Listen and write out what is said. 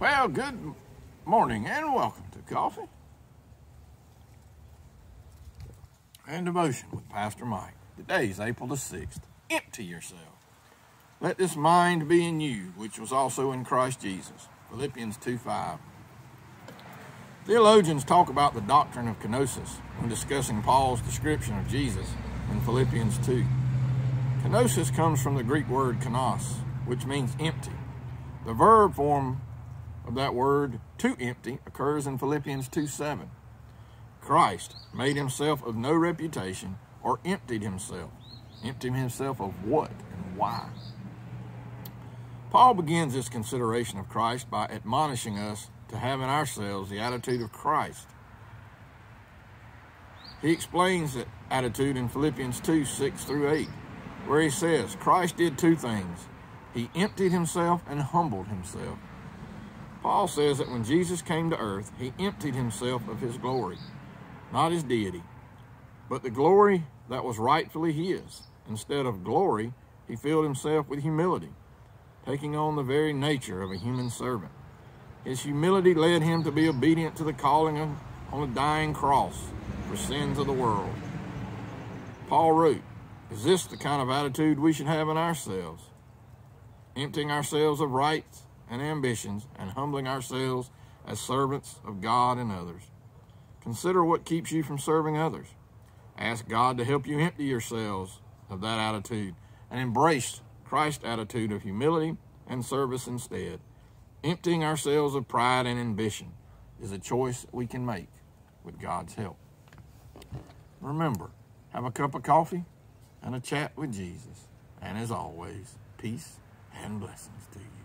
Well, good morning and welcome to Coffee and Devotion with Pastor Mike. Today's April the 6th. Empty yourself. Let this mind be in you, which was also in Christ Jesus. Philippians 2:5. Theologians talk about the doctrine of Kosis when discussing Paul's description of Jesus in Philippians 2. Kosis comes from the Greek word konos, which means empty. The verb form of that word, to empty, occurs in Philippians 2:7. Christ made himself of no reputation or emptied himself. Emptied himself of what and why? Paul begins this consideration of Christ by admonishing us to have in ourselves the attitude of Christ. He explains that attitude in Philippians 2:6-8, where he says, Christ did two things. He emptied himself and humbled himself. Paul says that when Jesus came to earth, he emptied himself of his glory, not his deity, but the glory that was rightfully his. Instead of glory, he filled himself with humility, taking on the very nature of a human servant. His humility led him to be obedient to the calling on a dying cross for sins of the world. Paul wrote, is this the kind of attitude we should have in ourselves? Emptying ourselves of rights and ambitions and humbling ourselves as servants of God and others. Consider what keeps you from serving others. Ask God to help you empty yourselves of that attitude and embrace Christ's attitude of humility and service instead. Emptying ourselves of pride and ambition is a choice we can make with God's help. Remember, have a cup of coffee and a chat with Jesus. And as always, peace and blessings to you.